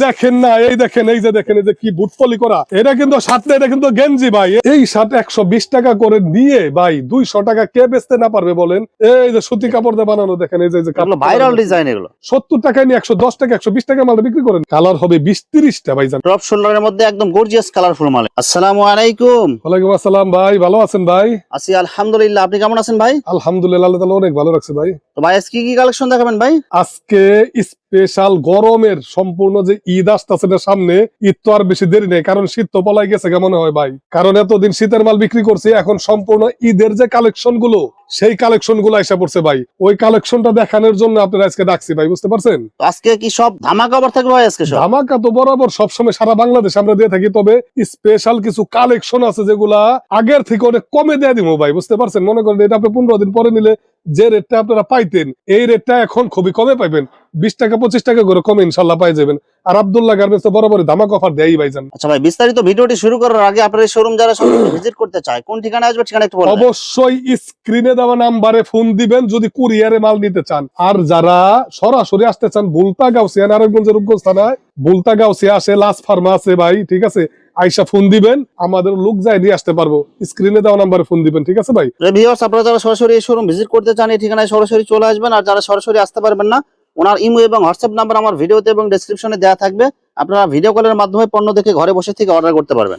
দেখেন না, এই দেখেন, এই যে দেখেন, এই যে কি বুটফলি করা, এটা কিন্তু শার্ট না, এটা কিন্তু গেঞ্জি ভাই। এই শার্ট 120 টাকা করে নিয়ে ভাই 200 টাকা কে বেচতে না পারবে বলেন? এই যে সুতি কাপড় দিয়ে বানানো, দেখেন এই যে ভাইরাল ডিজাইন, এগুলো 70 টাকায় নিয়ে 110 টাকা 120 টাকা মাল বিক্রি করেন। কালার হবে 20-30 টা ভাইজান। টপ শোল্ডারের মধ্যে একদম গর্জিয়াস কালারফুল মাল। আসসালামু আলাইকুম। ওয়ালাইকুম আসসালাম ভাই, ভালো আছেন ভাই? আছি আলহামদুলিল্লাহ, আপনি কেমন আছেন ভাই? আলহামদুলিল্লাহ, আল্লাহ তাআলা অনেক ভালো রাখছে ভাই। তো ভাই আজকে কি কালেকশন দেখাবেন ভাই? আজকে স্পেশাল গরমের সম্পূর্ণ যে ঈদ আসতেছে না সামনে, ঈদ তো আর বেশি দেরি নেই, কারণ শীত তো পলাই গেছে কেমন হয় ভাই। কারণ এতদিন শীতের মাল বিক্রি করছি, এখন সম্পূর্ণ ঈদের যে কালেকশন গুলো, সেই কালেকশন গুলো এসে পড়ছে ভাই। ওই কালেকশনটা দেখানোর জন্য আপনারা আজকে ডাকছি ভাই, বুঝতে পারছেন? তো আজকে কি সব ধামাকা অফার থাকবে ভাই? আজকে সব ধামাকা তো বরাবর সবসময় সারা বাংলাদেশ আমরা দিয়ে থাকি, তবে স্পেশাল কিছু কালেকশন আছে যেগুলা আগের থেকে অনেক কমে দিয়ে দিব ভাই, বুঝতে পারছেন? মনে করেন এটা আপনি 15 দিন পরে নিলে যে রেটটা আপনারা পাইতেন, এই রেটটা এখন খুবই কমে পাইবেন। 20 টাকা 25 টাকা করে কমে ইনশাল্লাহ পাই যাবেন। আর আব্দুল্লাহ গার্মেন্টস তো বরাবর ধামাকা অফার দেয়ই ভাইজান। আচ্ছা ভাই, বিস্তারিত ভিডিওটি শুরু করার আগে আপনার এই শোরুম যারা ভিজিট করতে চায়, কোন ঠিকানা আসবে ঠিকানা একটু বলুন। অবশ্যই স্ক্রিনে দেওয়া নাম্বারে ফোন দিবেন যদি কুরিয়ারে মাল নিতে চান। আর যারা সরাসরি আসতে চান, বুলতা গাউসিয়া, নারায়ণগঞ্জের রূপগঞ্জ থানায় বুলতা গাউসিয়া আসে, লাস ফার্মা আছে ভাই, ঠিক আছে? আইসা ফোন দিবেন, আমাদের লোক যায় নিয়ে আসতে পারবো। স্ক্রিনে দেওয়া নাম্বারে ফোন দিবেন, ঠিক আছে ভাই? ভিউয়ার্স, আপনারা যারা সরাসরি এই শোরুম ভিজিট করতে চান, এই ঠিকানায় সরাসরি চলে আসবেন। আর যারা সরাসরি আসতে পারবেন না, ওনার ইমো এবং হোয়াটসঅ্যাপ নাম্বার আমার ভিডিওতে এবং ডেসক্রিপশনে দেওয়া থাকবে। আপনারা ভিডিও কলের মাধ্যমে পণ্য দেখে ঘরে বসে থেকে অর্ডার করতে পারবেন।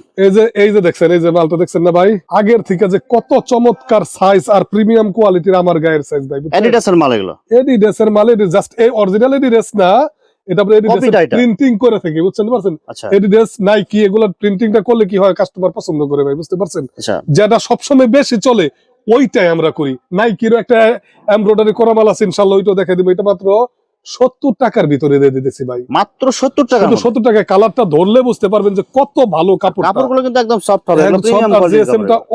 এই যে দেখছেন, এই যে মালটা দেখছেন না ভাই, আগের থেকে যে কত চমৎকার সাইজ আর প্রিমিয়াম কোয়ালিটির আমার গায়ের সাইজ ভাই। এডিডাসের মাল এগুলো, এডিডাসের মাল, এটা জাস্ট এই অরিজিনাল এডিডাস না, এটা প্রিন্টিং করে থাকে, বুঝতে পারছেন? এডিডাস, নাইকি, এগুলা প্রিন্টিংটা করলে কি হয়, কাস্টমার পছন্দ করে ভাই, বুঝতে পারছেন? যেটা সবসময় বেশি চলে ওইটাই আমরা করি। নাইকিরও একটা এমব্রয়ডারি করা মাল আছে, ইনশাআল্লাহ ওইটা দেখাই দিব। এটা মাত্র 70 টাকার ভিতরে দিয়ে দিতেছি ভাই, মাত্র 70 টাকা। 70 টাকায় কালারটা ধরলে বুঝতে পারবেন যে কত ভালো কাপড়। কাপড়গুলো কিন্তু একদম সফট হবে,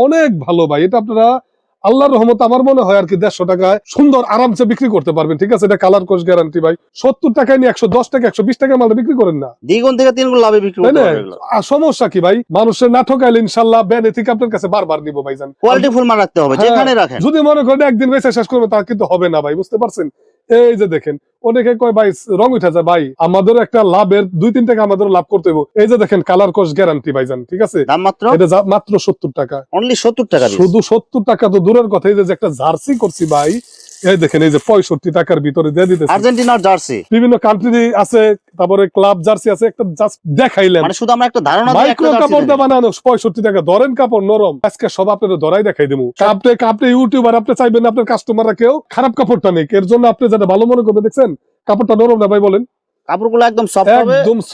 অনেক ভালো ভাই। এটা আপনারা আল্লাহর রহমত আমার মনে হয় আর কি 150 টাকায় সুন্দর আরামসে বিক্রি করতে পারবেন, ঠিক আছে? এটা কালার কোর্স গ্যারান্টি ভাই। 70 টাকায় নিয়ে 110 টাকা 120 টাকা মাল বিক্রি করেন না, দ্বিগুণ থেকে তিনগুণ লাভে বিক্রি করতে পারবেন। আর সমস্যা কি ভাই, মানুষের না ঠকাইলে ইনশাআল্লাহ বেনে থেকে আপনার কাছে বারবার নিব ভাইজান। কোয়ালিটি ফুল মাল রাখতে হবে, যেখানে রাখেন। যদি মনে করেন একদিন বেচে শেষ করবে, তা কিন্তু হবে না ভাই, বুঝতে পারছেন? এই যে দেখেন, অনেকে কয় ভাই রং উঠে যায়, ভাই আমাদের একটা লাভের 2-3 টাকা আমাদের লাভ করতে হবে। এই যে দেখেন, কালার কোর্স গ্যারান্টি ভাইজান, ঠিক আছে? দাম মাত্র, এটা মাত্র 70 টাকা, অনলি 70 টাকা। শুধু 70 টাকা তো দূরের কথা, এই যে একটা জার্সি করছি ভাই, এই দেখেন, এই যে 65 টাকার ভিতরে দিয়ে দিতেছি। আর্জেন্টিনার জার্সি, বিভিন্ন কান্ট্রি আছে, তারপরে ক্লাব জার্সি আছে, একটা জাস্ট দেখাইলাম, মানে শুধু আমরা একটা ধারণা দিই। মাইক্রো কাপড় দিয়ে বানানো 65 টাকা, ধরেন কাপড় নরম। আজকে সব আপনাদের ধরাই দেখাই দেবো। আপনি ইউটিউবার, আপনি চাইবেন না আপনার কাস্টমাররা কেউ খারাপ কাপড়টা নেই, এর জন্য আপনি যেটা ভালো মনে করবেন। দেখছেন কাপড়টা নরম না ভাই, বলেন? কাপড়গুলো একদম সফট হবে, একদম